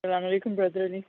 Assalamu alaikum, Brother Ali.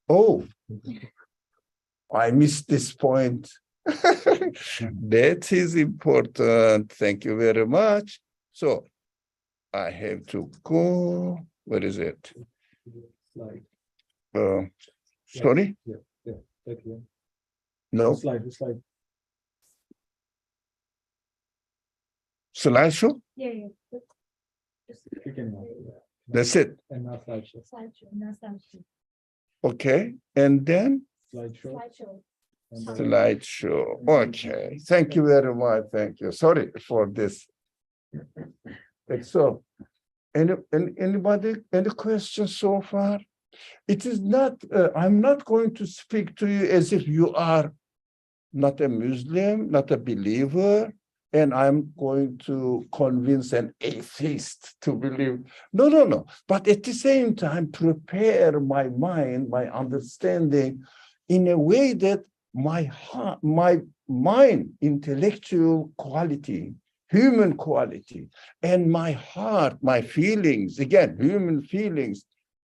Oh, I missed this point. That is important. Thank you very much. So I have to go. Where is it? Slide. Sorry? Right here. No. Slide. Slideshow? Yeah. You can That's it. And now slideshow. Okay. And then Slideshow. And then- slideshow. Okay. Thank you very much. Thank you. Sorry for this. So, anybody, any questions so far? It is not, I'm not going to speak to you as if you are not a Muslim, not a believer, and I'm going to convince an atheist to believe. No. But at the same time, prepare my mind, my understanding in a way that my heart, my mind, intellectual quality, human quality, and my heart, my feelings, again, human feelings,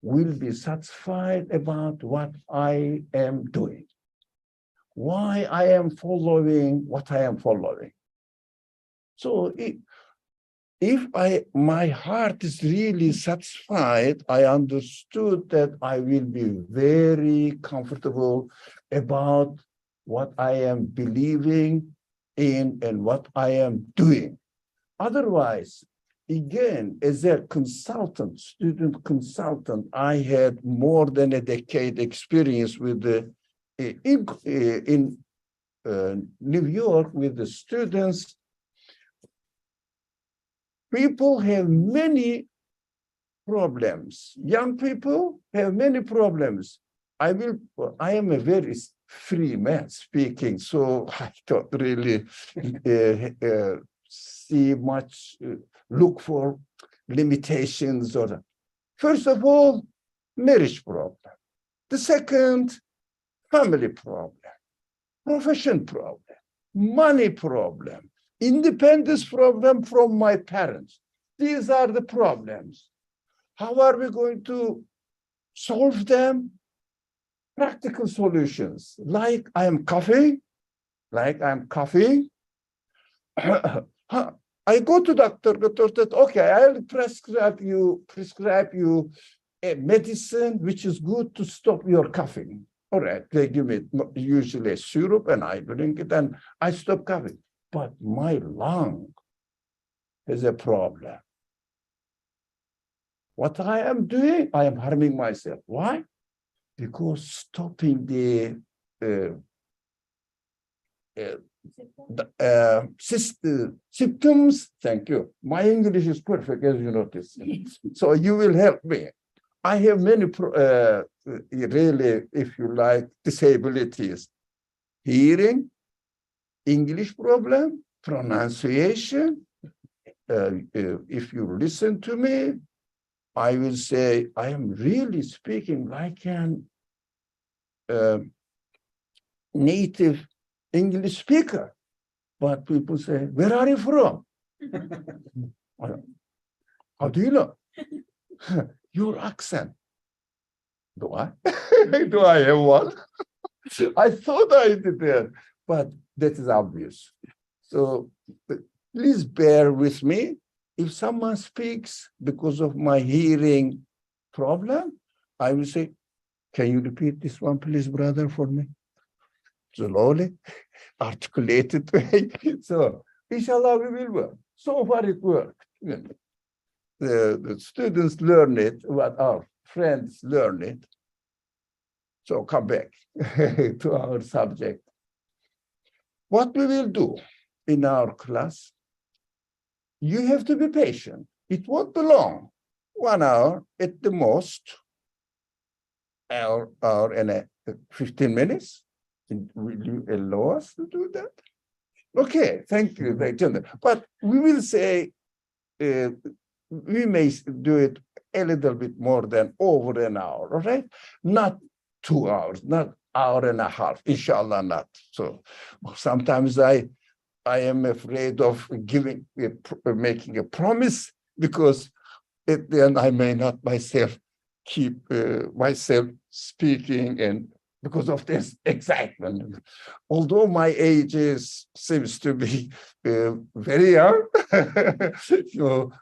will be satisfied about what I am doing, why I am following what I am following. So if my heart is really satisfied, I understood that I will be very comfortable about what I am believing in and what I am doing. Otherwise, again, as a consultant, student consultant, I had more than a decade experience with the in New York with the students. People have many problems. Young people have many problems. I am a very free man speaking, so I don't really see much, look for limitations. Or first of all, marriage problem. The second, family problem, profession problem, money problem, independence problem from my parents. These are the problems. How are we going to solve them? Practical solutions, like I am coughing. I go to doctor said, okay, I'll prescribe you a medicine which is good to stop your coughing. All right, they give me usually a syrup and I drink it and I stop coughing. But my lung is a problem. What I am doing, I am harming myself. Why? Because stopping the symptoms, thank you. My English is perfect, as you notice. So you will help me. I have many, really, if you like, disabilities. Hearing, English problem, pronunciation. If you listen to me, I will say, I am really speaking like an native English speaker. But people say, where are you from? How do you know? Your accent. Do I? Do I have one? I thought I did that, but that is obvious. So please bear with me. If someone speaks because of my hearing problem, I will say, can you repeat this one, please, brother, for me? Slowly, articulated way. So, inshallah, we will work. So far, it worked. The students learn it, what our friends learn it. So come back to our subject. What we will do in our class, you have to be patient. It won't be long, 1 hour at the most, hour and 15 minutes. Will you allow us to do that? Okay, thank you. But we will say, we may do it a little bit more than over an hour, all right? Not 2 hours, not hour and a half, inshallah not. So sometimes I am afraid of making a promise because at the end I may not myself keep myself speaking, and because of this excitement. Although my age seems to be very young,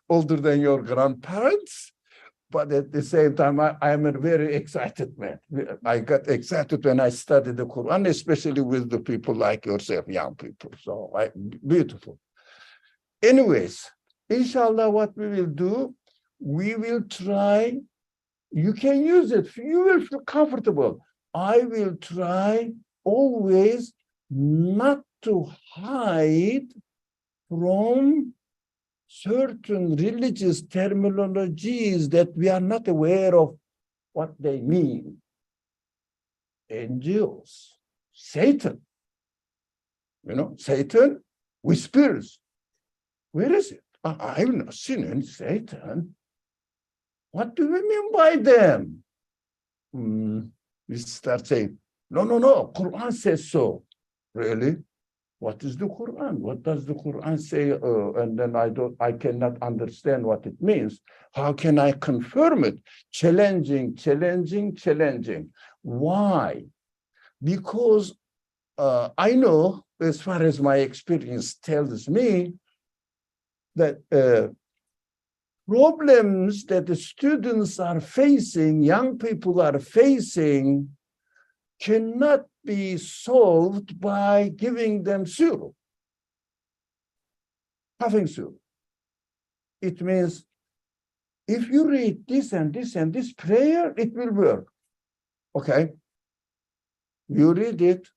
older than your grandparents, but at the same time, I am a very excited man. I got excited when I studied the Quran, especially with the people like yourself, young people. So beautiful. Anyways, inshallah, what we will do, we will try, you can use it, you will feel comfortable. I will try always not to hide from certain religious terminologies that we are not aware of what they mean. Angels, Satan, Satan whispers. Where is it? I've not seen any Satan. What do we mean by them? We start saying, no, Quran says so. Really? What is the Quran? What does the Quran say? And then I cannot understand what it means. How can I confirm it? Challenging. Why? Because I know, as far as my experience tells me, that problems that the students are facing, young people are facing, cannot be solved by giving them syrup, having syrup. It means if you read this and this and this prayer, it will work. Okay, you read it.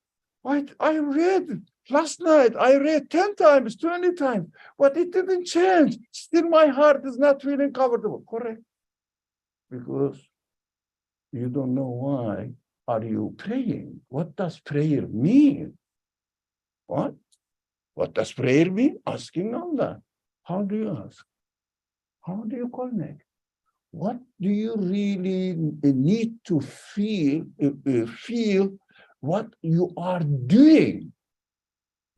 I read last night, I read 10 times, 20 times, but it didn't change. Still my heart is not feeling comfortable. Correct. Because you don't know why are you praying. What does prayer mean? What? What does prayer mean? Asking Allah. How do you ask? How do you connect? What do you really need to feel what you are doing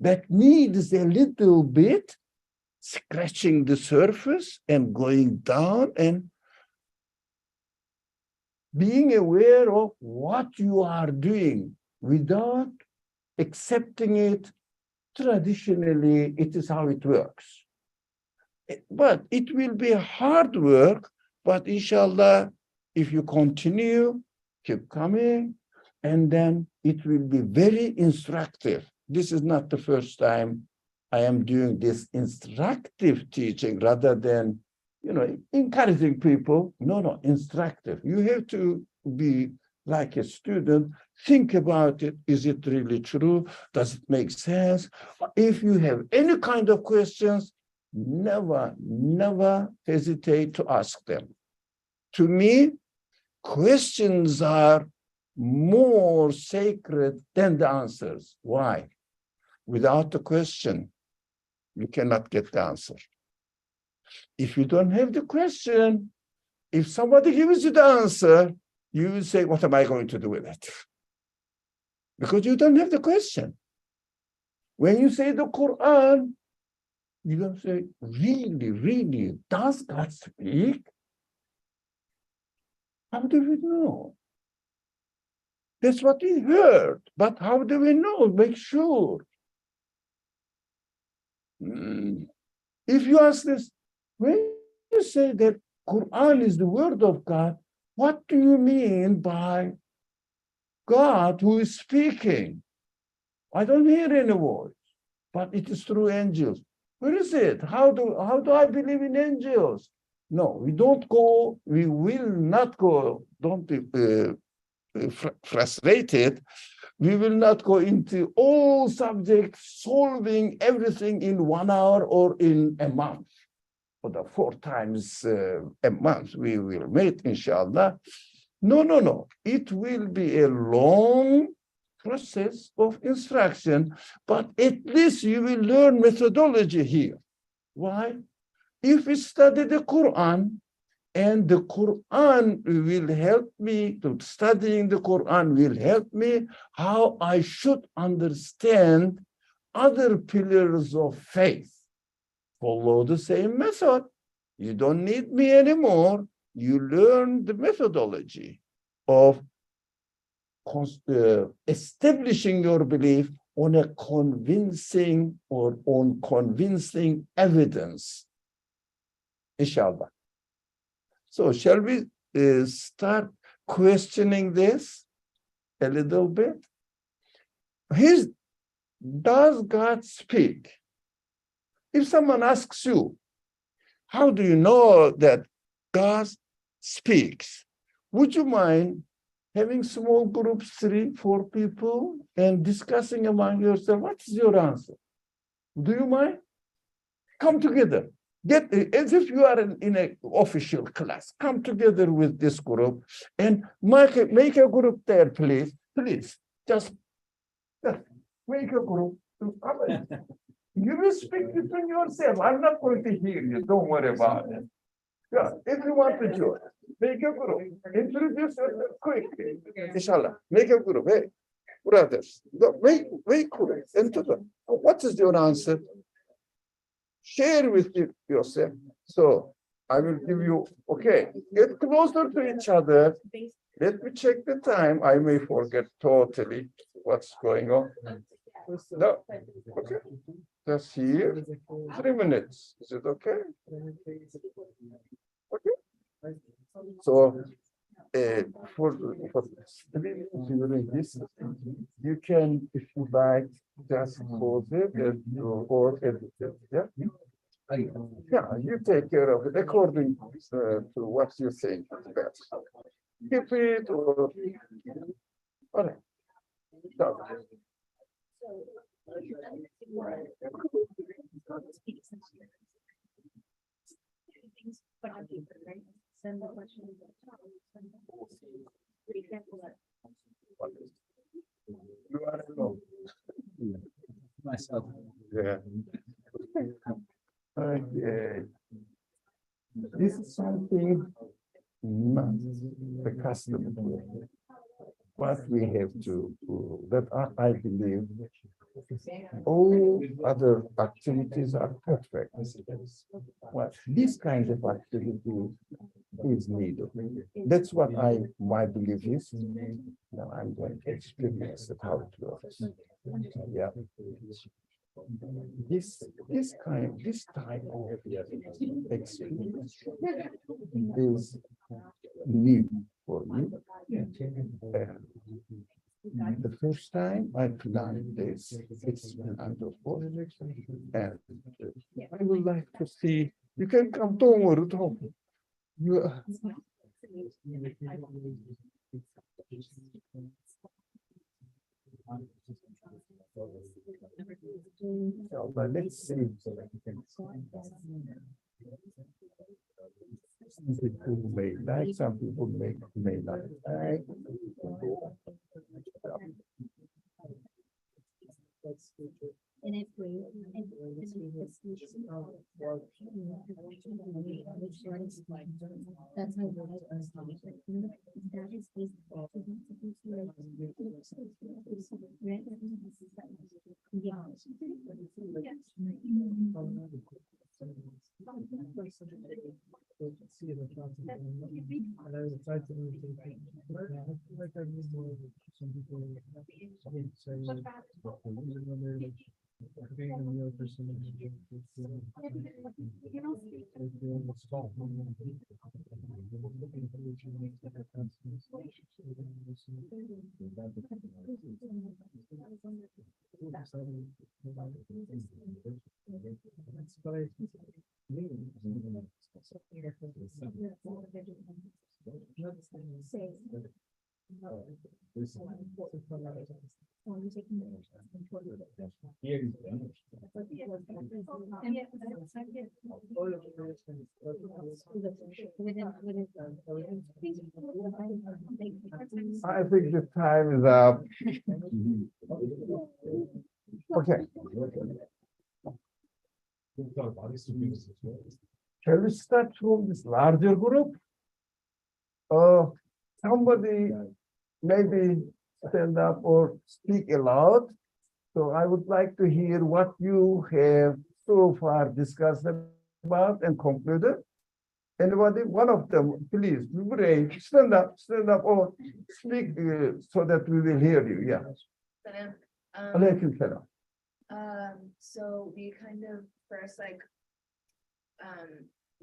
that needs a little bit scratching the surface and going down and being aware of what you are doing without accepting it. Traditionally, it is how it works. But it will be hard work, but inshallah, If you continue, keep coming, and then it will be very instructive. This is not the first time I am doing this instructive teaching rather than, encouraging people. No, instructive. You have to be like a student, think about it. Is it really true? Does it make sense? If you have any kind of questions, never hesitate to ask them. To me, questions are more sacred than the answers. Why? Without the question, you cannot get the answer. If you don't have the question, if somebody gives you the answer, you will say, what am I going to do with it? Because you don't have the question. When you say the Qur'an, you don't say, really, does God speak? How do we know? That's what we heard. But how do we know? Make sure. If you ask this, when you say that Qur'an is the word of God, what do you mean by God who is speaking? I don't hear any voice, but it is through angels. Where is it? How do I believe in angels? No, we don't go, we will not go, don't be frustrated. We will not go into all subjects, solving everything in 1 hour or in a month. For the 4 times a month, we will meet, inshallah. No. It will be a long process of instruction, but at least you will learn methodology here. Why? If we study the Quran, and the Quran will help me, studying the Quran will help me how I should understand other pillars of faith. Follow the same method. You don't need me anymore. You learn the methodology of establishing your belief on a convincing or on convincing evidence. Inshallah. So shall we start questioning this a little bit? Does God speak? If someone asks you, how do you know that God speaks? Would you mind having small groups, 3, 4 people, and discussing among yourself? What is your answer? Do you mind? Come together. Get as if you are in an official class. Come together with this group and make a group there, please. Please, just make a group. You will speak between yourself. I'm not going to hear you. Don't worry about it. Yeah, if you want to join, make a group. Introduce yourself quickly. Inshallah, make a group. Hey, brothers, make group. What is your answer? Share with yourself. So I will give you, okay, get closer to each other. Let me check the time. I may forget totally what's going on. No, okay. Just here, 3 minutes. Is it okay? Okay. So for during this, you can, if you like, just pause it or edit it. Yeah. Yeah, you take care of it according to what you think is best. Keep it or all right. So, Send the question. you are alone. Myself. Yeah. Okay. This is something not the custom. What we have to do, that I believe all other activities are perfect. Well, this kind of activity is needed. That's what my belief is. Now I'm going to experience it, how it works. Yeah. this type of experience is new for me. And the first time I've done this, it's been under 4, and I would like to see. You can come, don't worry, don't. You, but let's see. Some people may like, some people may not like. And if we. That's how. That is I think the time is up. Okay. Shall we start from this larger group? Somebody maybe stand up or speak aloud. So I would like to hear what you have so far discussed about and concluded. Anybody, one of them, please, be brave, stand up, or speak so that we will hear you. Yeah. Alaikum salam. So we kind of first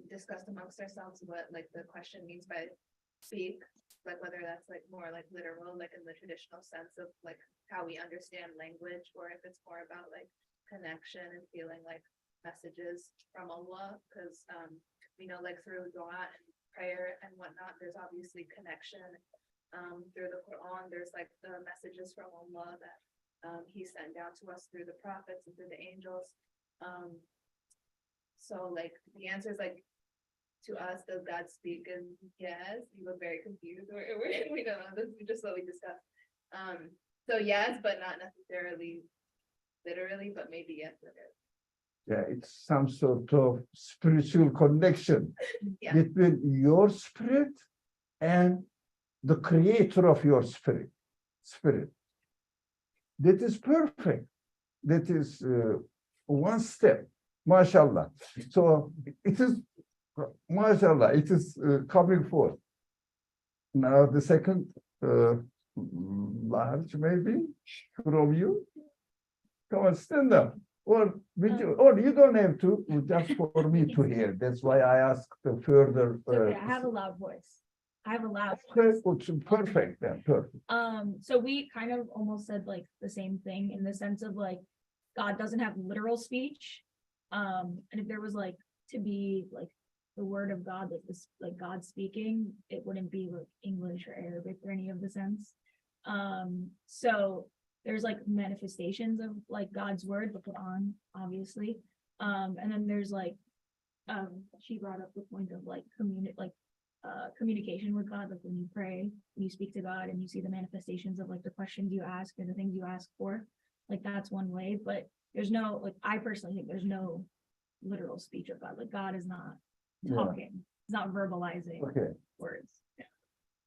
discussed amongst ourselves what like the question means by speak, like whether that's like more like literal, like in the traditional sense of like how we understand language, or if it's more about like connection and feeling like messages from Allah, because we know like through dua and prayer and whatnot, there's obviously connection. Through the Qur'an, there's like the messages from Allah that He sent down to us through the prophets and through the angels. So like the answer is like, to us, does God speak? And yes, you look very confused, or we don't know, this is just what we discussed. So yes, but not necessarily literally, but maybe yes, literally. Yeah, it's some sort of spiritual connection between your spirit and the creator of your spirit. That is perfect. That is one step, mashallah. So it is, mashallah, it is coming forth. Now the second large maybe from you. Come on, stand up. Or you don't have to, just for me to hear. That's why I asked the further. Okay, I have a loud voice. Perfect then, perfect. So we kind of almost said like the same thing in the sense of like God doesn't have literal speech. And if there was like to be like the word of God, like this, like God speaking, it wouldn't be like English or Arabic or any of the sense. So there's like manifestations of like God's word, the Qur'an, obviously. And then there's like, she brought up the point of like communication with God, like when you pray, when you speak to God and you see the manifestations of like the questions you ask and the things you ask for, like that's one way, but there's no, like, I personally think there's no literal speech of God. Like God is not talking, he's not verbalizing words.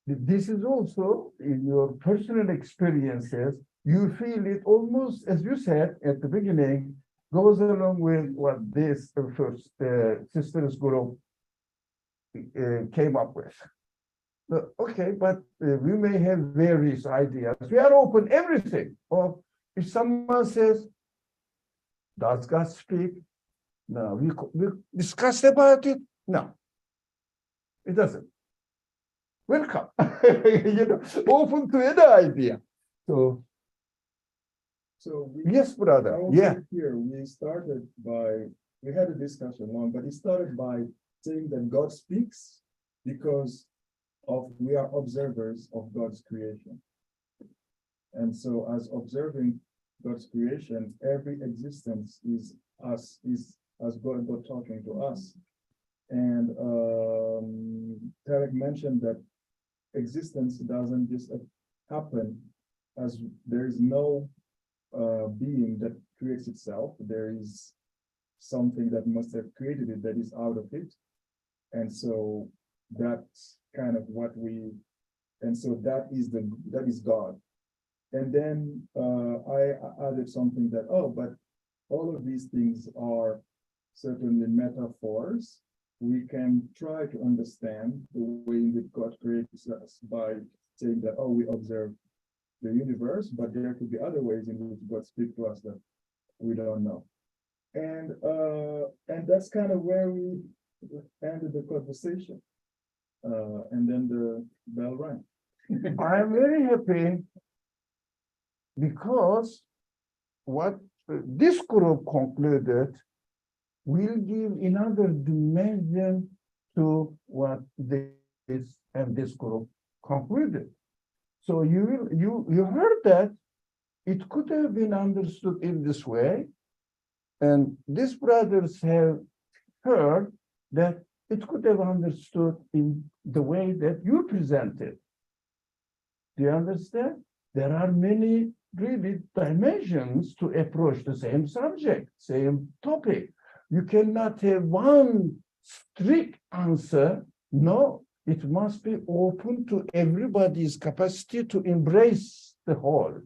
This is also in your personal experiences, you feel it almost, as you said at the beginning, goes along with what this first sisters group came up with. So, but we may have various ideas. We are open everything. Or if someone says, Does God speak? No. We discussed about it? No. It doesn't. Welcome. Open to any idea. So, yes, brother. Yeah. Here we started we had a discussion long, but it started by saying that God speaks because we are observers of God's creation. And so as observing God's creation, every existence is as God talking to us. And Tarek mentioned that existence doesn't just happen as there is no being that creates itself. There is something that must have created it that is out of it. And so that's kind of that is God. And then I added something that, but all of these things are certainly metaphors. We can try to understand the way in which God creates us by saying that, we observe the universe, but there could be other ways in which God speaks to us that we don't know. And that's kind of where we ended the conversation. And then the bell rang. I'm very happy because what this group concluded will give another dimension to what this group concluded. So you heard that it could have been understood in this way, and these brothers have heard that it could have understood in the way that you presented. Do you understand? There are many really dimensions to approach the same subject, same topic. You cannot have one strict answer. No, it must be open to everybody's capacity to embrace the whole,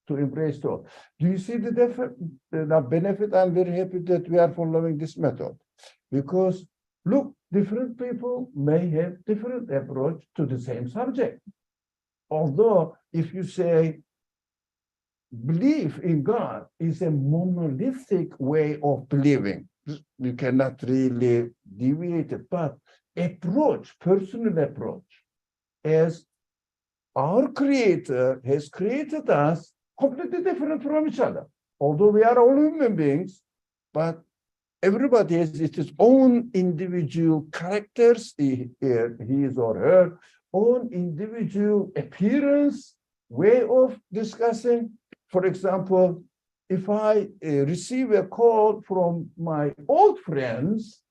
to embrace the whole. Do you see the benefit? I'm very happy that we are following this method because look, different people may have different approach to the same subject. Although if you say belief in God is a monolithic way of believing, you cannot really deviate it, but personal approach, as our Creator has created us completely different from each other. Although we are all human beings, but everybody has its own individual characters, his or her own individual appearance, way of discussing. For example, if I receive a call from my old friends,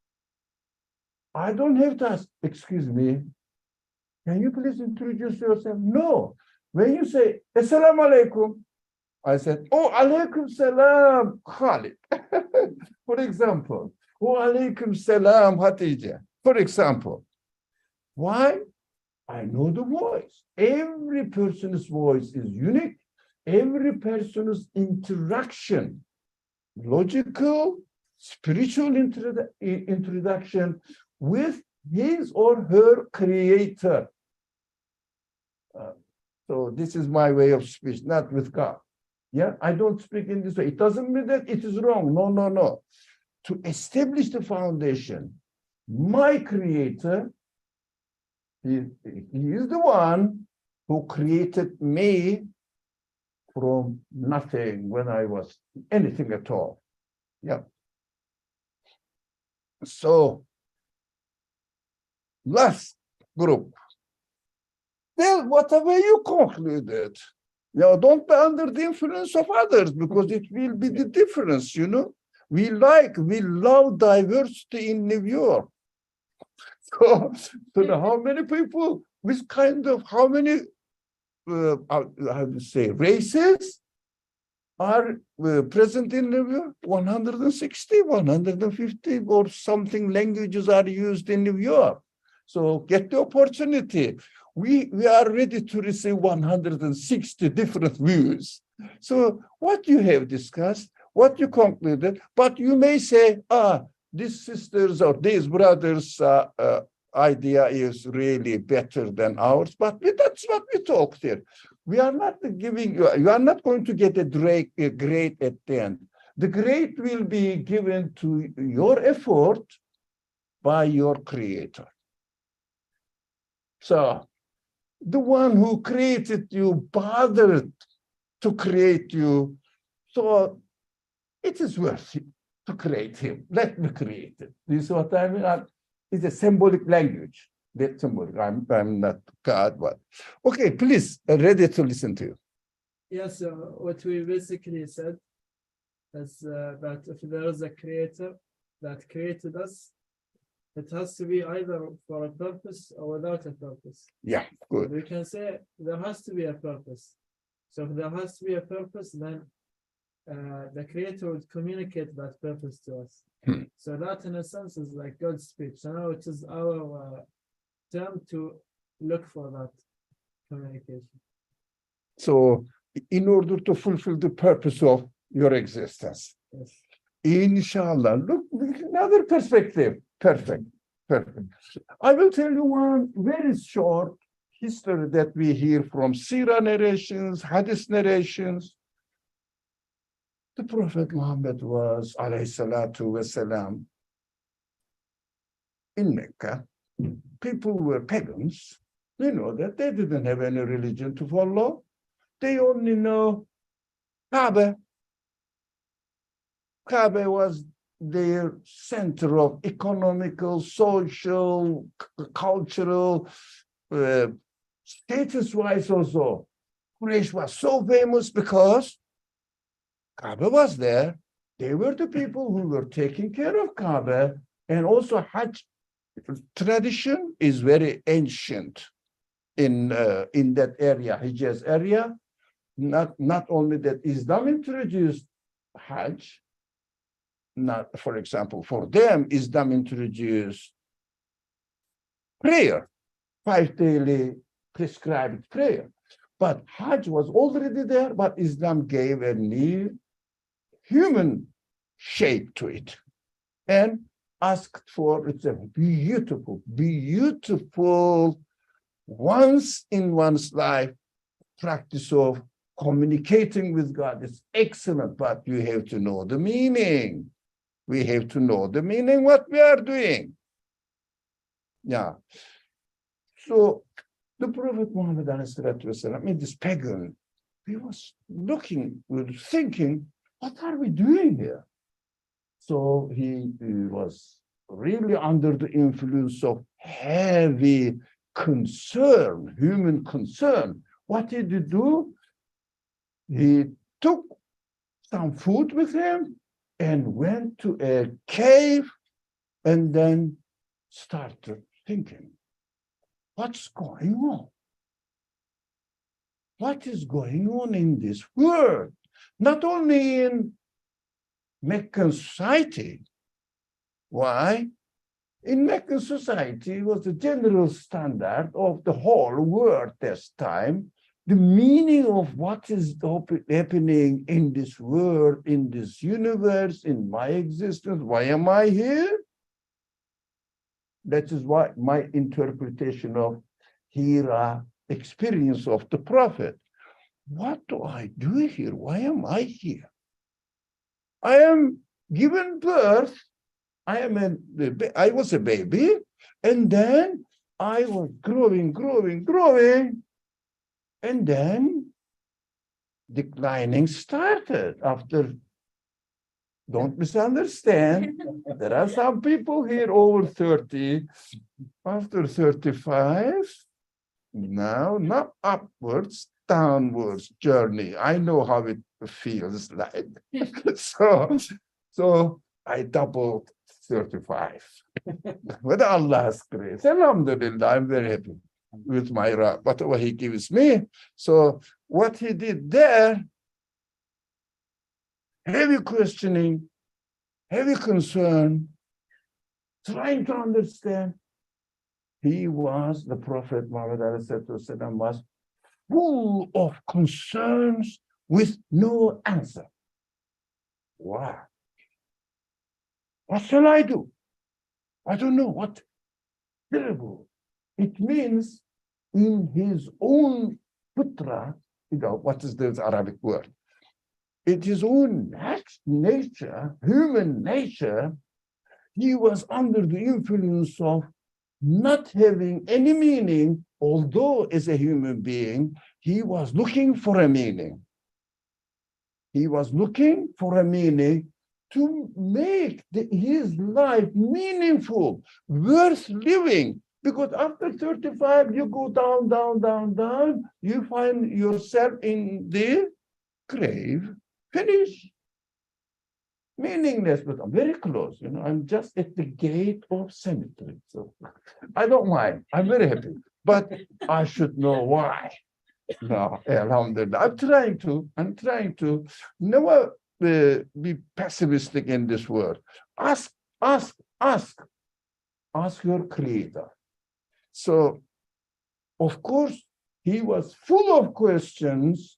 I don't have to ask, excuse me, can you please introduce yourself? No. When you say, Assalamu alaikum, I said, oh, alaikum salam, Khalid. For example, oh, alaikum salam, Hatija. For example, why? I know the voice. Every person's voice is unique. Every person's interaction, logical, spiritual introduction with his or her Creator. So this is my way of speech, not with God. Yeah, I don't speak in this way. It doesn't mean that it is wrong. No, no, no. To establish the foundation, my Creator, he is the one who created me from nothing when I was anything at all. Yeah. So, last group. Well, whatever you concluded, don't be under the influence of others because it will be the difference, We love diversity in New York. So how many people with how many races are present in New York? 160, 150 or something languages are used in New York. So get the opportunity. We are ready to receive 160 different views. So what you have discussed, what you concluded, but you may say, these sisters or these brothers' idea is really better than ours, but that's what we talked here. We are not giving you are not going to get a grade at the end. The grade will be given to your effort by your creator. So the one who created you bothered to create you, so it is worth it to create him. Let me create it. This is what I mean. It's a symbolic language. That's symbolic. I'm not God, but okay, please, ready to listen to you. Yes, so what we basically said is that if there is a creator that created us, it has to be either for a purpose or without a purpose. Yeah, good. We can say there has to be a purpose. So if there has to be a purpose, then the creator would communicate that purpose to us. So that in a sense is like God's speech. So now it is our term to look for that communication. So in order to fulfill the purpose of your existence, Yes. inshallah, look, another perspective. Perfect, perfect. I will tell you one very short history that we hear from Sirah narrations, Hadith narrations. The Prophet Muhammad was, alayhi salatu wasalam, in Mecca. People were pagans. You know that they didn't have any religion to follow. They only know Kaaba. Kaaba was their center of economical, social, cultural, status-wise also. Quraysh was so famous because Kaaba was there. They were the people who were taking care of Kaaba. And also Hajj tradition is very ancient in that area, Hijaz area. Not only that Islam introduced Hajj, not, for example, for them, Islam introduced prayer, 5 daily prescribed prayer. But Hajj was already there, but Islam gave a new human shape to it and asked for, it's a beautiful, beautiful, once in one's life practice of communicating with God. Is excellent, but you have to know the meaning. We have to know the meaning, what we are doing. Yeah. So the Prophet Muhammad, this pagan, he was looking, thinking, what are we doing here? So he was really under the influence of heavy concern, human concern. What did he do? He took some food with him and went to a cave and then started thinking, what's going on? What is going on in this world? Not only in Meccan society. Why? In Meccan society, it was the general standard of the whole world this time. The meaning of what is happening in this world, in this universe, in my existence, why am I here? That is why my interpretation of Hira experience of the prophet. What do I do here? Why am I here? I am given birth. I was a baby, and then I was growing, and then declining started after. Don't misunderstand. There are some people here over 30, after 35, now not upwards, downwards journey. I know how it feels like. so I doubled 35. With Allah's grace, alhamdulillah, I'm very happy with my whatever he gives me. So what he did there, heavy questioning, heavy concern, trying to understand. He was, the Prophet Muhammad was full of concerns with no answer. Wow. What shall I do? I don't know what. Terrible. It means in his own putra, what is the Arabic word? in his own nature, human nature, he was under the influence of not having any meaning, although as a human being, he was looking for a meaning. He was looking for a meaning to make his life meaningful, worth living. Because after 35, you go down, down, down, down, you find yourself in the grave, finished. Meaningless, but I'm very close, I'm just at the gate of cemetery. So I don't mind, I'm very happy, but I should know why. No, alhamdulillah. I'm trying to never be pessimistic in this world. Ask your creator. So, of course, he was full of questions,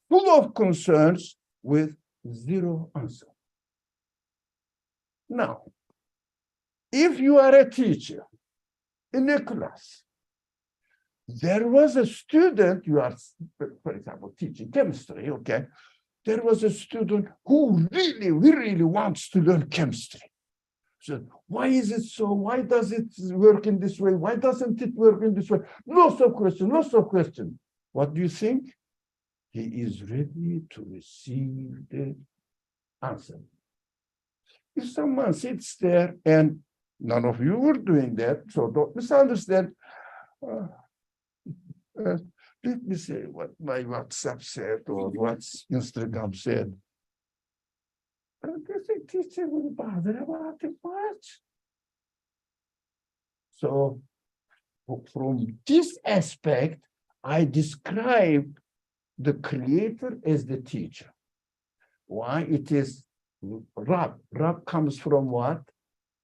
full of concerns with zero answer. Now, if you are a teacher in a class, there was a student, you are, for example, teaching chemistry, okay? There was a student who really wants to learn chemistry. So why is it so? Why does it work in this way? Why doesn't it work in this way? Lots of questions. What do you think? He is ready to receive the answer. If someone sits there, and none of you were doing that, so don't misunderstand. Let me say what my WhatsApp said or what Instagram said. The teacher will bother about it much. So from this aspect, I describe the creator as the teacher. Why? It is Rab. Rab comes from what?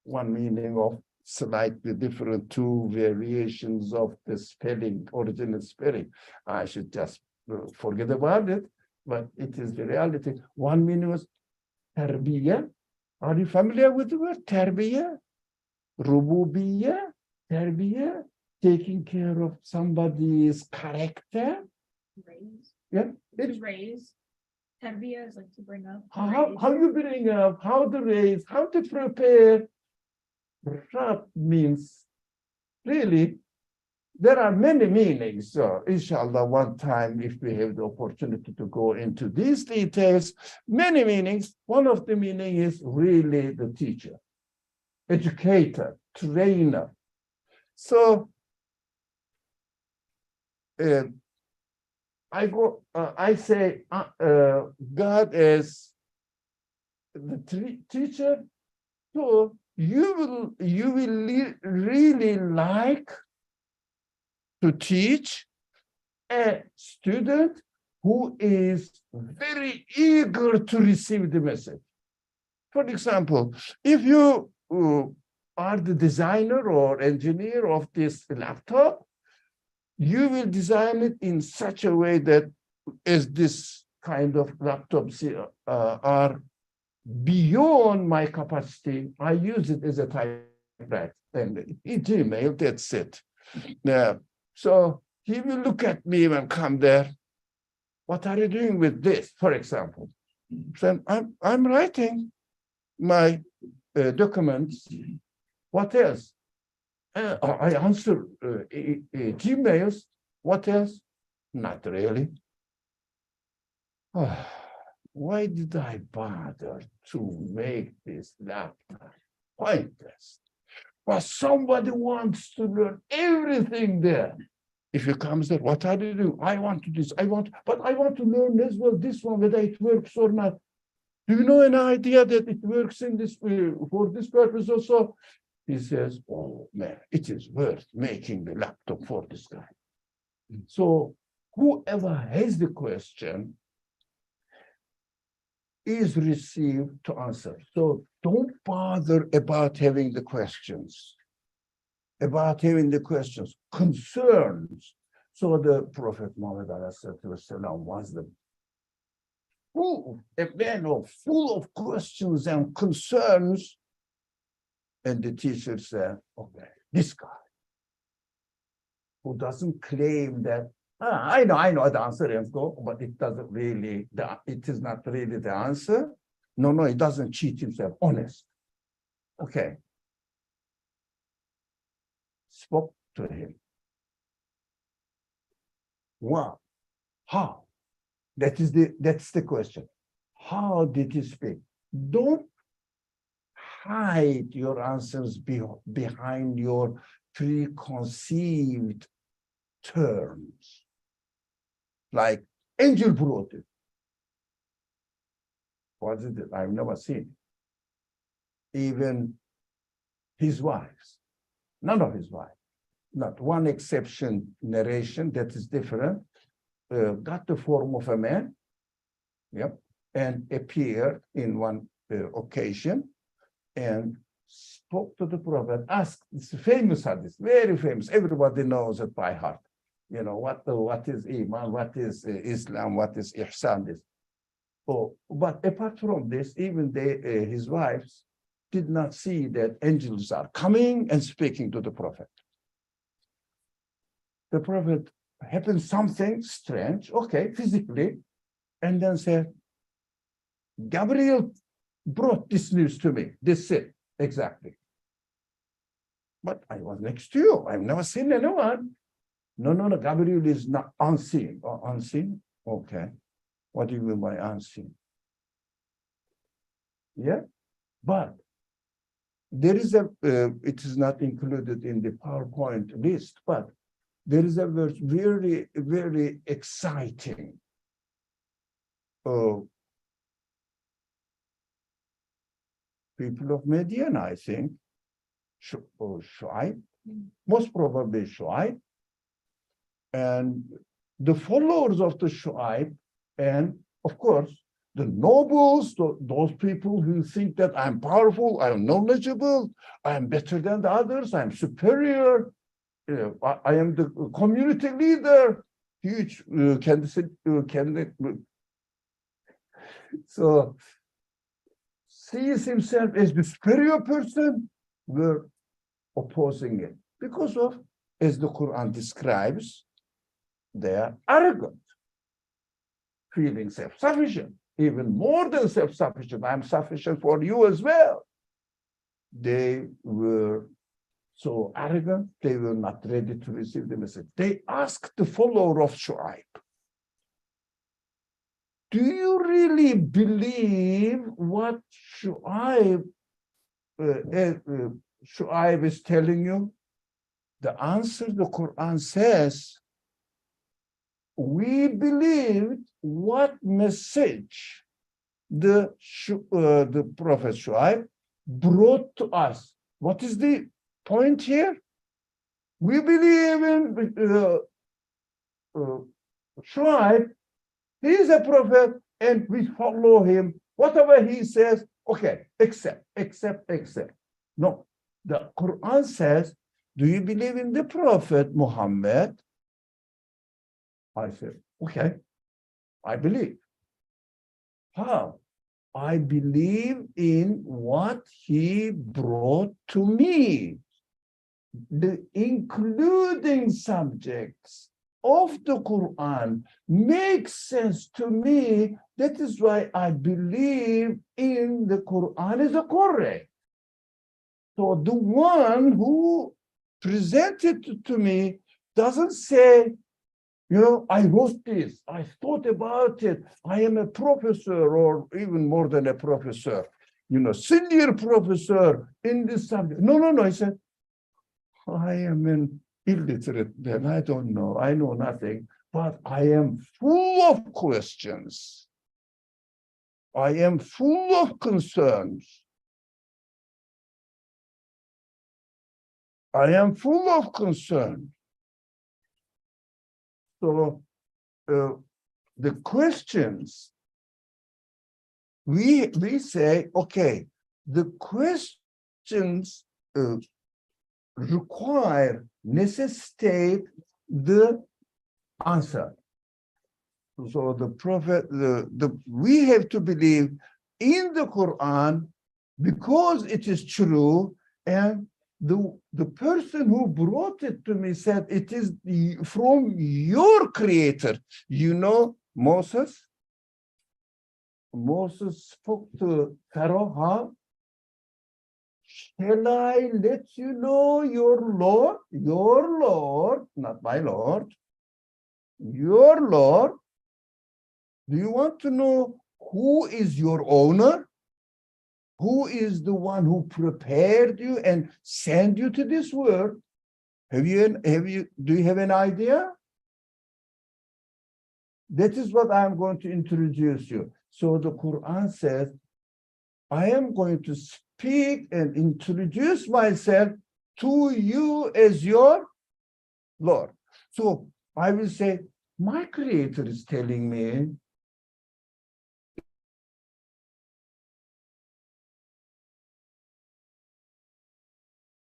One meaning of slightly different, two variations of the spelling, original spelling. I should just forget about it, but it is the reality. One meaning was terbiye. Are you familiar with the word terbiye? Rububiye, terbiye, taking care of somebody's character. Raise. Yeah. Just raise. Terbiya is like to bring up. How you bring up, how to raise, how to prepare. Rab means, really, there are many meanings. So inshallah, one time, if we have the opportunity to go into these details, many meanings. One of the meaning is really the teacher, educator, trainer. So I say God is the teacher. So you will really like to teach a student who is very eager to receive the message. For example, if you are the designer or engineer of this laptop, you will design it in such a way that as this kind of laptops are beyond my capacity, I use it as a typewriter and Gmail, that's it. So he will look at me and come there. What are you doing with this, for example? So I'm writing my documents. What else? I answer Gmails. What else? Not really. Why did I bother to make this laptop? Pointless. But somebody wants to learn everything there. If he comes there, what are you doing? I want to do this, but I want to learn as well this one, whether it works or not. Do you know an idea that it works in this for this purpose also? He says, oh man, it is worth making the laptop for this guy. So whoever has the question is received to answer. So don't bother about having the questions. Concerns. So the Prophet Muhammad was a man full of questions and concerns. And the teacher said, okay, this guy who doesn't claim that I know the answer, Enzo, but it doesn't really, it is not really the answer. No, he doesn't cheat himself, honest. Okay. Spoke to him. Wow. How? That's the question. How did he speak? Don't hide your answers behind your preconceived terms. Like angel brought it. What is it? I've never seen it. Even his wives, none of his wives, not one exception narration that is different, got the form of a man, yep, and appeared in one occasion and spoke to the prophet, asked, it's a famous hadith, very famous, everybody knows it by heart. You know, what is Iman, what is Islam, what is Ihsan, this. Oh, but apart from this, even his wives did not see that angels are coming and speaking to the prophet. The prophet happened something strange, okay, physically, and then said, Gabriel brought this news to me. This it, exactly. But I was next to you. I've never seen anyone. No, Gabriel is not unseen. Oh, unseen? Okay. What do you mean by unseen? Yeah, but there is a, it is not included in the PowerPoint list, but there is a very, very exciting people of Median, I think, Shu'aib, most probably Shu'aib, and the followers of the Shu'aib, and of course, the nobles, those people who think that I'm powerful, I'm knowledgeable, I'm better than the others, I'm superior, I am the community leader, huge candidate. So, sees himself as the superior person, were opposing it because of, as the Quran describes, they are arrogant, feeling self-sufficient, even more than self-sufficient. I'm sufficient for you as well. They were so arrogant, they were not ready to receive the message. They asked the follower of Shu'aib, do you really believe what Shu'aib is telling you? The answer, the Quran says, we believed what message the Prophet Shu'aib brought to us. What is the point here? We believe in Shu'aib. He is a prophet, and we follow him. Whatever he says, okay, accept. No, the Quran says, do you believe in the Prophet Muhammad? I said, okay, I believe. How? I believe in what he brought to me, including subjects of the Quran makes sense to me. That is why I believe in the Quran is correct. So the one who presented it to me doesn't say, you know, I wrote this, I thought about it, I am a professor, or even more than a professor, you know, senior professor in this subject. No, I said, I am an illiterate man, I don't know, I know nothing, but I am full of questions. I am full of concerns. I am full of concern. So the questions, we say, okay, the questions necessitate the answer. So the prophet, we have to believe in the Quran because it is true, and the person who brought it to me said, it is from your creator. You know, Moses spoke to Pharaoh, how? Shall I let you know your Lord, not my Lord, your Lord? Do you want to know who is your owner? Who is the one who prepared you and sent you to this world? Do you have an idea? That is what I'm going to introduce you. So the Quran says, I am going to speak and introduce myself to you as your Lord. So I will say, my creator is telling me.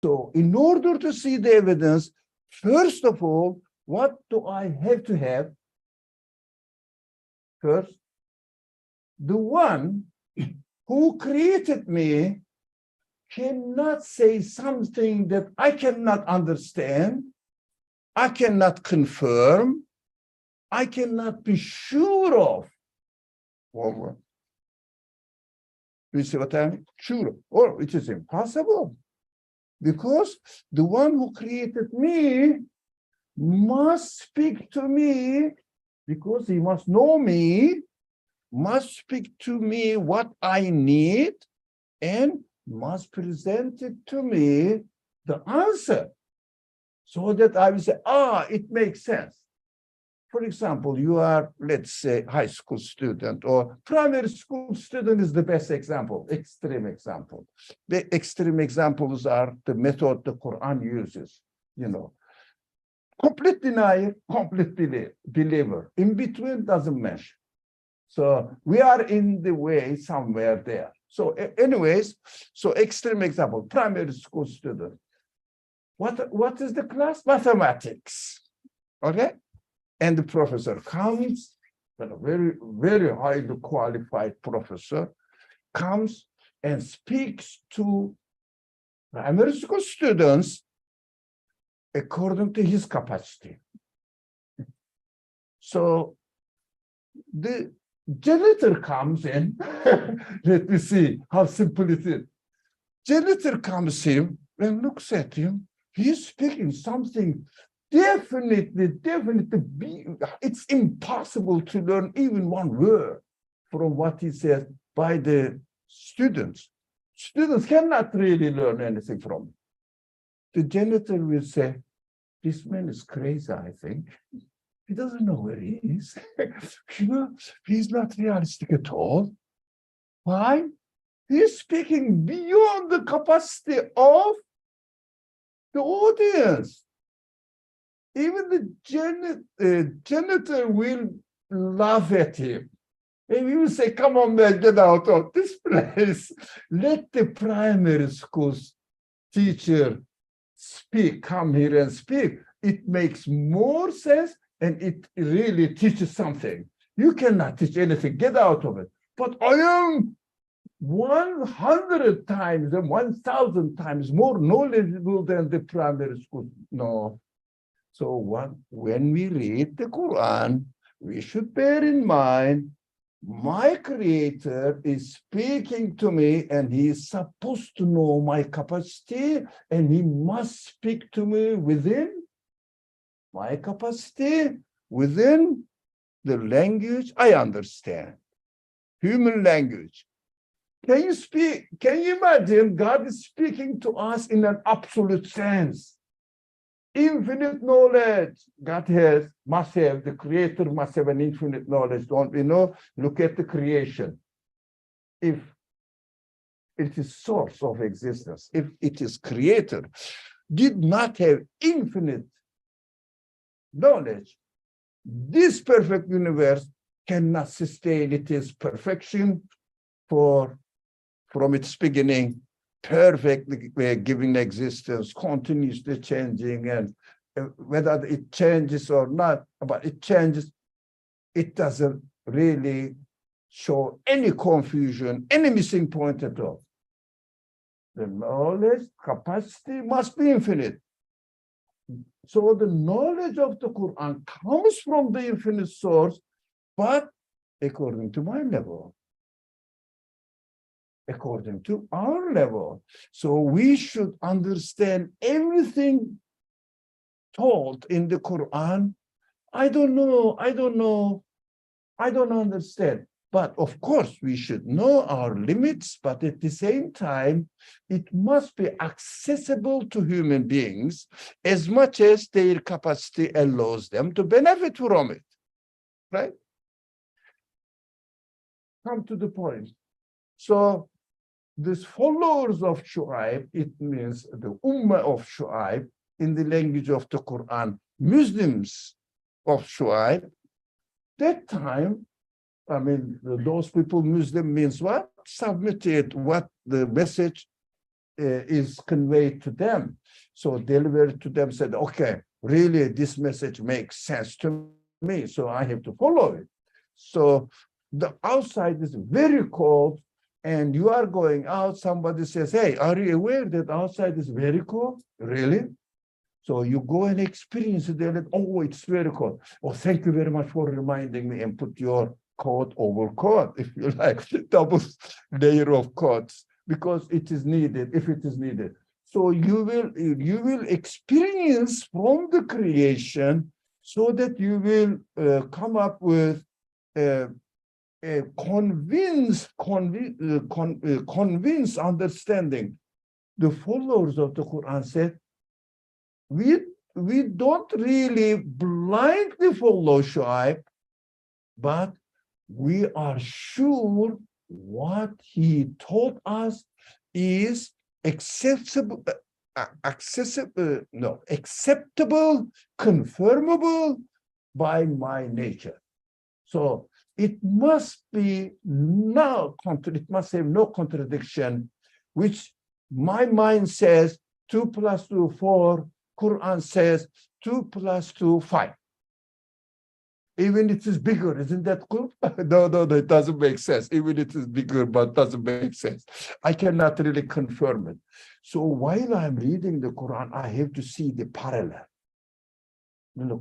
So in order to see the evidence, first of all, what do I have to have? First, the one who created me cannot say something that I cannot understand, I cannot confirm, I cannot be sure of. Well, you see what I mean? Sure, or it is impossible. Because the one who created me must speak to me, because he must know me, must speak to me what I need, and must present it to me, the answer, so that I will say, it makes sense. For example, you are, let's say, high school student or primary school student is the best example, extreme example. The extreme examples are the method the Quran uses, Complete denier, complete believer. In between doesn't measure. So we are in the way somewhere there. So anyways, so extreme example, primary school student. What is the class? Mathematics. Okay? And the professor comes, a very, very highly qualified professor, comes and speaks to primary school students according to his capacity. So the janitor comes in. Let me see how simple it is. Janitor comes in and looks at him. He's speaking something definitely, it's impossible to learn even one word from what he says by the students. Students cannot really learn anything from it. The janitor will say, this man is crazy, I think. He doesn't know where he is. He's not realistic at all. Why? He's speaking beyond the capacity of the audience. Even the janitor will laugh at him. And he will say, come on, man, get out of this place. Let the primary school teacher speak, come here and speak. It makes more sense and it really teaches something. You cannot teach anything, get out of it. But I am 100 times and 1,000 times more knowledgeable than the primary school. No. So when we read the Quran, we should bear in mind, my creator is speaking to me and he is supposed to know my capacity and he must speak to me within my capacity, within the language I understand, human language. Can you imagine God is speaking to us in an absolute sense? Infinite knowledge God must have, the creator must have an infinite knowledge, don't we know? Look at the creation. If it is source of existence, if it is creator, did not have infinite knowledge, this perfect universe cannot sustain its perfection from its beginning, perfectly giving existence, continuously changing, and whether it changes or not, but it changes, it doesn't really show any confusion, any missing point at all. The knowledge capacity must be infinite. So the knowledge of the Quran comes from the infinite source, but according to my level, according to our level. So we should understand everything told in the Quran. I don't understand. But of course, we should know our limits, but at the same time, it must be accessible to human beings as much as their capacity allows them to benefit from it, right? Come to the point. So these followers of Shu'aib, it means the Ummah of Shu'aib, in the language of the Quran, Muslims of Shu'aib, that time, I mean, those people, Muslim means what? Submitted what the message is conveyed to them. So delivered to them, said, okay, really, this message makes sense to me, so I have to follow it. So the outside is very cold, and you are going out, somebody says, hey, are you aware that outside is very cold? Really? So you go and experience it, and oh, it's very cold. Oh, thank you very much for reminding me, and put your coat over coat, if you like, double layer of coats, because it is needed, if it is needed. So you will experience from the creation, so that you will come up with a convinced understanding. The followers of the Quran said, we don't really blindly follow Shu'aib, but we are sure what he taught us is acceptable, confirmable by my nature. So it must be it must have no contradiction, which my mind says 2 + 2 4, Quran says 2 + 2 5. Even it is bigger, isn't that good? No, it doesn't make sense. Even it is bigger, but doesn't make sense. I cannot really confirm it. So while I'm reading the Quran, I have to see the parallel,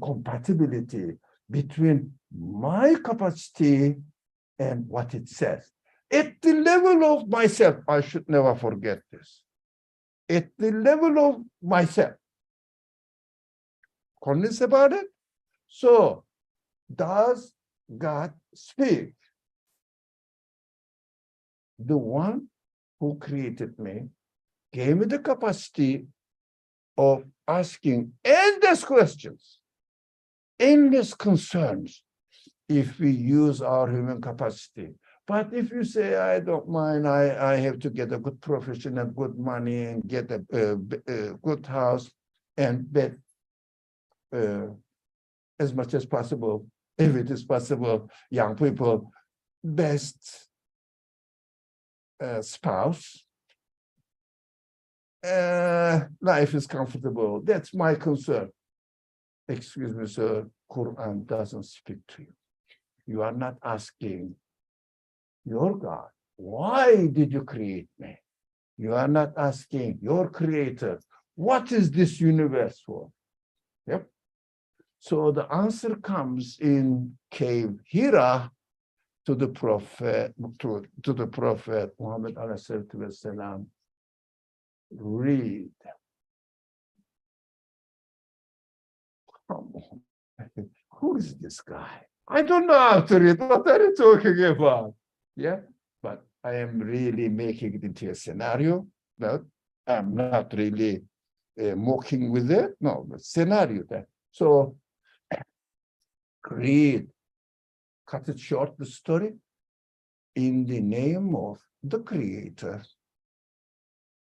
compatibility between my capacity and what it says. At the level of myself, I should never forget this. At the level of myself, convinced about it? So, does God speak? The one who created me gave me the capacity of asking endless questions, endless concerns, if we use our human capacity. But if you say, I don't mind, I have to get a good profession and good money and get a good house and bed as much as possible, if it is possible, young people, best spouse, life is comfortable. That's my concern. Excuse me, sir, Quran doesn't speak to you. You are not asking your God, why did you create me? You are not asking your creator, what is this universe for? Yep. So the answer comes in cave Hira to the prophet, to the prophet Muhammad ﷺ. Read. Come on. Who is this guy? I don't know how to read. What are you talking about? Yeah, but I am really making it into a scenario. No, I'm not really mocking with it. No, the scenario there. So read, cut it short, the story, in the name of the Creator,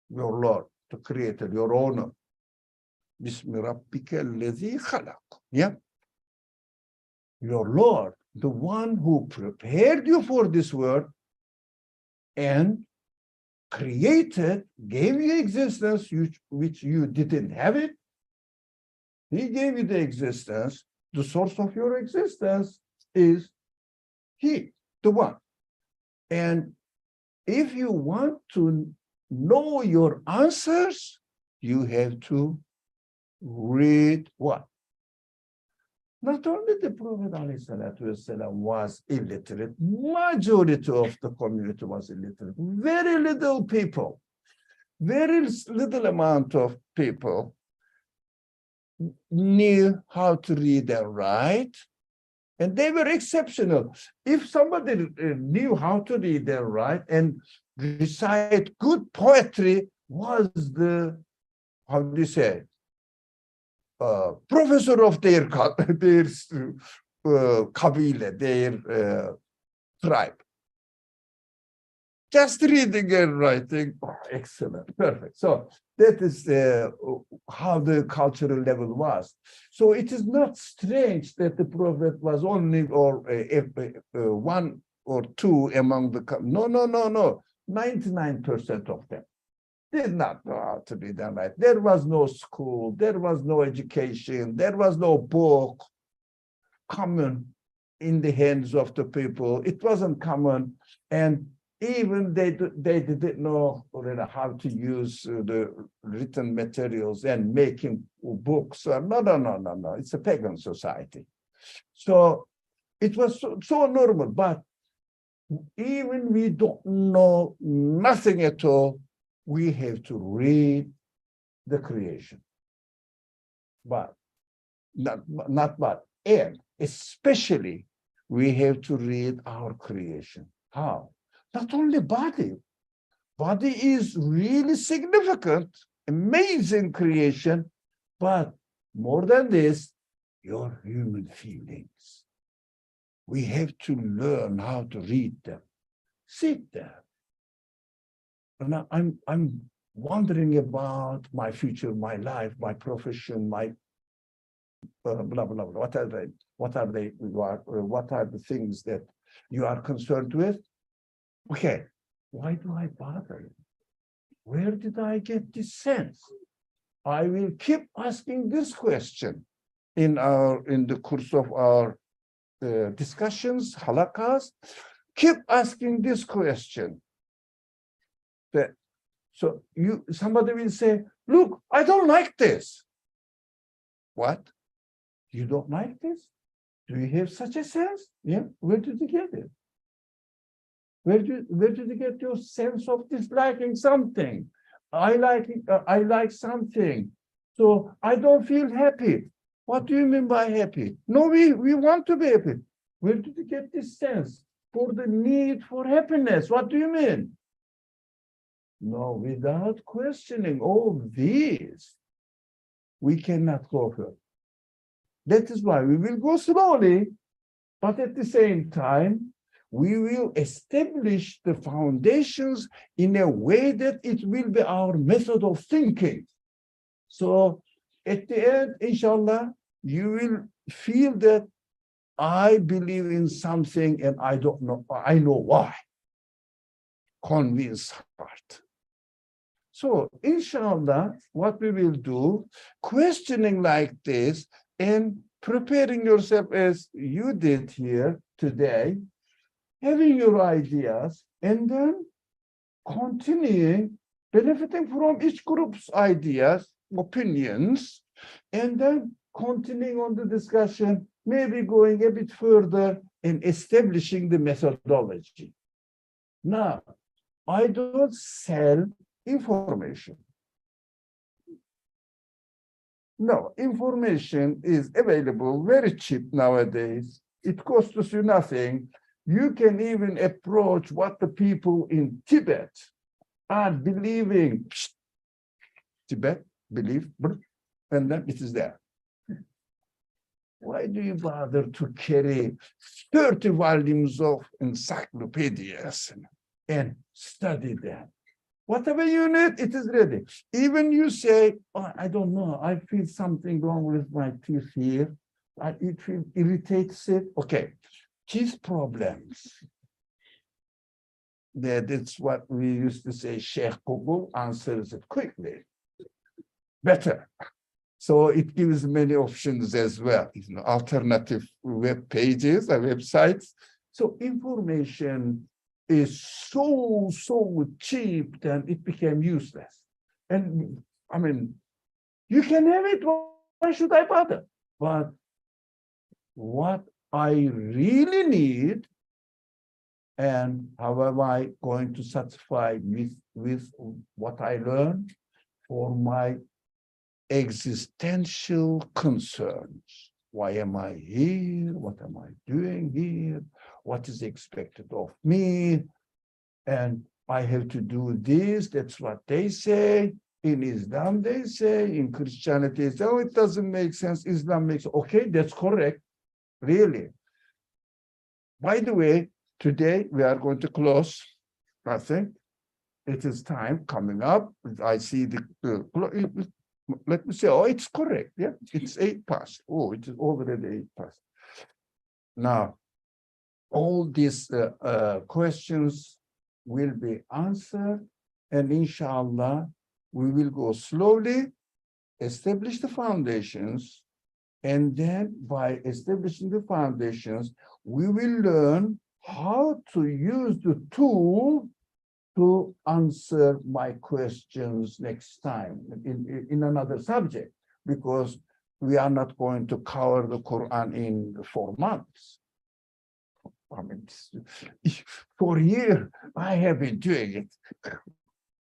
your Lord, the Creator, your owner. Bismi rabbika alladhi khalaq. Yeah. Your Lord, the one who prepared you for this world and created, gave you existence, which you didn't have it. He gave you the existence. The source of your existence is He, the one. And if you want to know your answers, you have to read what? Not only the Prophet ﷺ was illiterate, majority of the community was illiterate. Very little people, very little amount of people knew how to read and write, and they were exceptional. If somebody knew how to read and write and recite good poetry, was the, how do you say, professor of their kabila, their tribe. Just reading and writing, oh, excellent, perfect. So that is how the cultural level was. So it is not strange that the Prophet was only one or two among the, no, 99% of them did not know how to read and write. There was no school, there was no education, there was no book common in the hands of the people. It wasn't common, and even they didn't know how to use the written materials and making books. No. It's a pagan society. So it was so normal, but even we don't know nothing at all, we have to read the creation. But and especially we have to read our creation. How? Not only body. Body is really significant, amazing creation, but more than this, your human feelings. We have to learn how to read them. Sit there. And I'm wondering about my future, my life, my profession, my blah blah blah. What are they? What are the things that you are concerned with? Okay, why do I bother? Where did I get this sense? I will keep asking this question in the course of our discussions, halakas. Keep asking this question. So somebody will say, look, I don't like this. What? You don't like this? Do you have such a sense? Yeah. Where did you get it? Where did you get your sense of disliking something? I like something. So I don't feel happy. What do you mean by happy? No, we want to be happy. Where did you get this sense for the need for happiness? What do you mean? No, without questioning all these, we cannot go further. That is why we will go slowly, but at the same time, we will establish the foundations in a way that it will be our method of thinking. So at the end, inshallah, you will feel that I believe in something and I don't know, I know why. Convince heart. So inshallah, what we will do, questioning like this and preparing yourself as you did here today, having your ideas, and then continuing, benefiting from each group's ideas, opinions, and then continuing on the discussion, maybe going a bit further and establishing the methodology. Now, I don't sell information. No, information is available very cheap nowadays. It costs you nothing. You can even approach what the people in Tibet are believing. Tibet, believe, and then it is there. Why do you bother to carry 30 volumes of encyclopedias and study them? Whatever you need, it is ready. Even you say, oh, I don't know, I feel something wrong with my teeth here. It irritates it. Okay, teeth problems. That's what we used to say, Sheikh Google answers it quickly. Better. So it gives many options as well, alternative web pages and websites. So information is so cheap, then it became useless. And I mean, you can have it, why should I bother? But what I really need, and how am I going to satisfy with what I learned for my existential concerns? Why am I here? What am I doing here? What is expected of me? And I have to do this. That's what they say. In Islam, they say. In Christianity, they say, oh, it doesn't make sense. Islam makes, okay, that's correct. Really. By the way, today we are going to close. I think it is time coming up. I see let me say, oh, it's correct. Yeah, it's 8 past. Oh, it is already 8 past. Now, all these questions will be answered, and inshallah, we will go slowly, establish the foundations, and then by establishing the foundations, we will learn how to use the tool to answer my questions next time in another subject, because we are not going to cover the Quran in 4 months. I mean, for a year, I have been doing it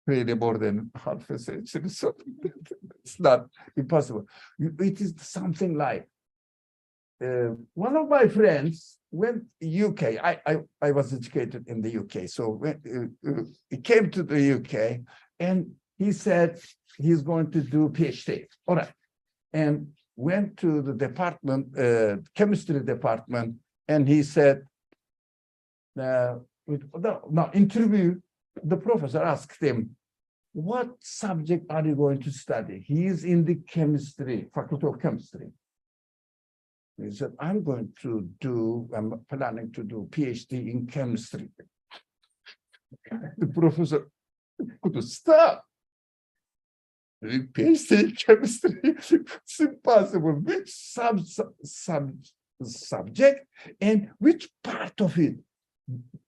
really more than half a century, so it's not impossible. It is something like, one of my friends went UK. I was educated in the UK, so when, he came to the UK, and he said he's going to do PhD. All right, and went to the department, chemistry department, and he said, interview. The professor asked him, "What subject are you going to study?" He is in the chemistry, faculty of chemistry. He said, I'm planning to do PhD in chemistry. The professor could stop. PhD in chemistry, it's impossible. Which subject and which part of it?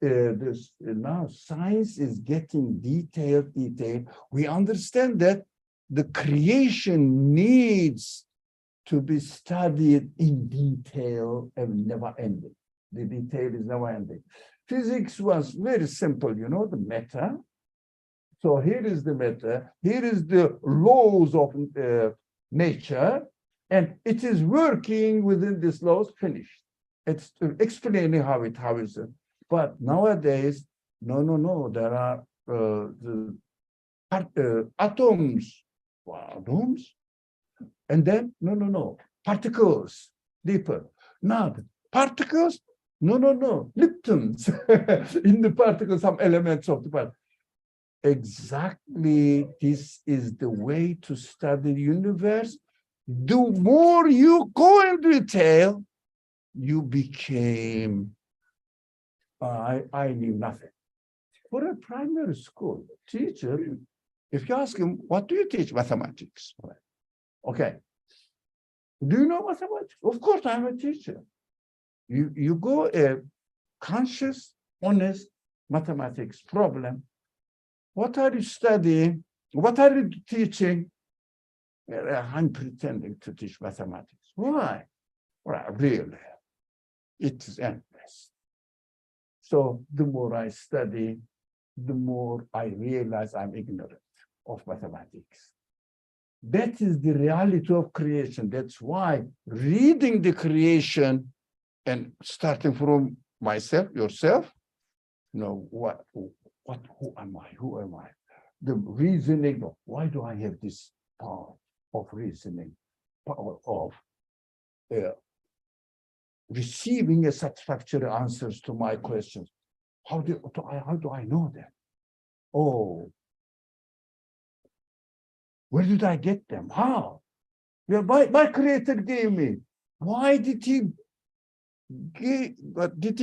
Now science is getting detailed. We understand that the creation needs to be studied in detail and never ending. The detail is never ending. Physics was very simple, you know, the matter. So here is the matter, here is the laws of nature, and it is working within these laws, finished. It's explaining how is it. But nowadays, no, there are the atoms, and then no, particles, deeper. Now, particles, no, leptons. In the particles, some elements of the particle. Exactly, this is the way to study the universe. The more you go in detail, you became, I knew nothing. For a primary school teacher, if you ask him, what do you teach? Mathematics. Okay. Do you know mathematics? Of course, I'm a teacher. You go a conscious, honest mathematics problem. What are you studying? What are you teaching? I'm pretending to teach mathematics. Why? Well, really, it is endless. So the more I study, the more I realize I'm ignorant of mathematics. That is the reality of creation. That's why reading the creation and starting from myself, yourself, you know, who am I? Who am I? The reasoning of why do I have this power of reasoning, power of receiving a satisfactory answers to my questions? How do I know that? Oh, where did I get them? How? Yeah, my creator gave me. Why did he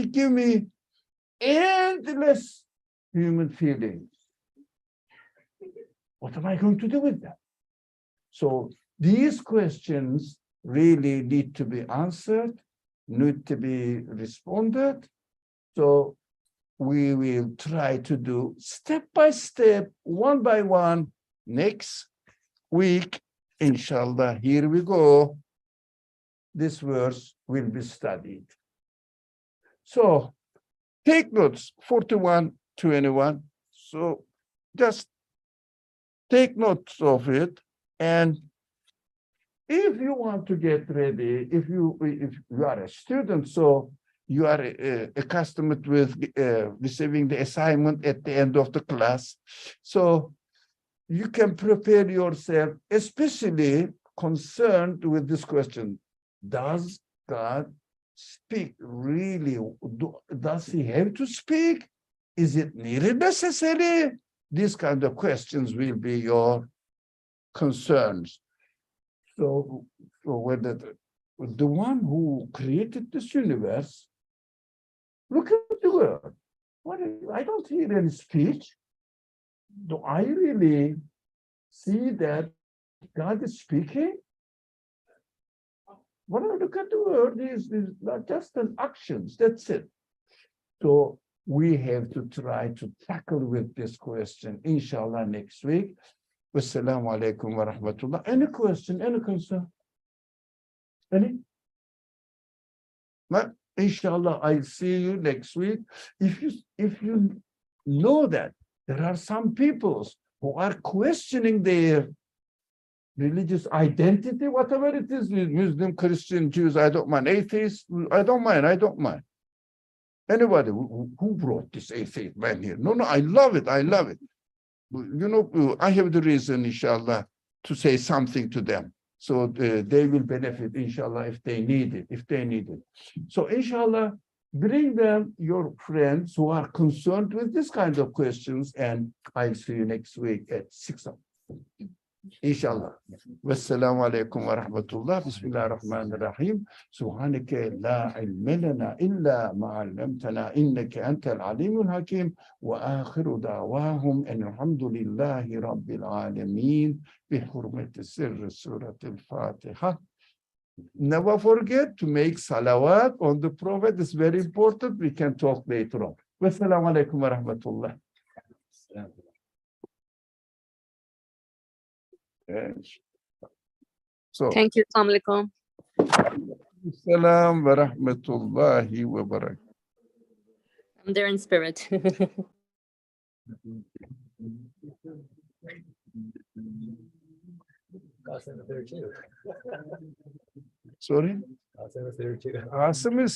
give me endless human feelings? What am I going to do with them? So these questions really need to be answered, need to be responded. So we will try to do step by step, one by one, next week, inshallah. Here we go. This verse will be studied. So take notes, 41, 21. So just take notes of it. And if you want to get ready, if you are a student, so you are accustomed with receiving the assignment at the end of the class, so you can prepare yourself, especially concerned with this question: does God speak really? Does he have to speak? Is it really necessary? These kind of questions will be your concerns. So whether the one who created this universe, look at the world. I don't hear any speech. Do I really see that God is speaking? When I look at the world, is not just an actions, that's it. So we have to try to tackle with this question, inshallah, next week. Wassalamu alaikum wa rahmatullah. Any question, any concern? Any? Well, inshallah, I'll see you next week. If you know that there are some peoples who are questioning their religious identity, whatever it is, Muslim, Christian, Jews, I don't mind, atheists, I don't mind. Anybody who brought this atheist man here? No, I love it. You know, I have the reason, inshallah, to say something to them. So they will benefit, inshallah, if they need it. So, inshallah, bring them your friends who are concerned with this kind of questions, and I'll see you next week at 6 o'clock. Inshallah. Wassalamu alaikum wa rahmatullah. Bismillah ar-Rahman ar-Rahim. Subhanaka la ilma lana illa ma 'allamtana innaka antal alimul hakim. Wa akhiru da'wahum alhamdulillahi rabbil alamin. Bi hurmati sirr surat al-Fatiha. Never forget to make salawat on the Prophet. It's very important. We can talk later on. Wassalamu alaikum wa rahmatullah. Yes. So, Thank you. Assalamu alaikum. Assalam wa rahmatullahi wa barakatuh. I'm there in spirit. Qasim was there too. Sorry? Qasim was there too. Asim is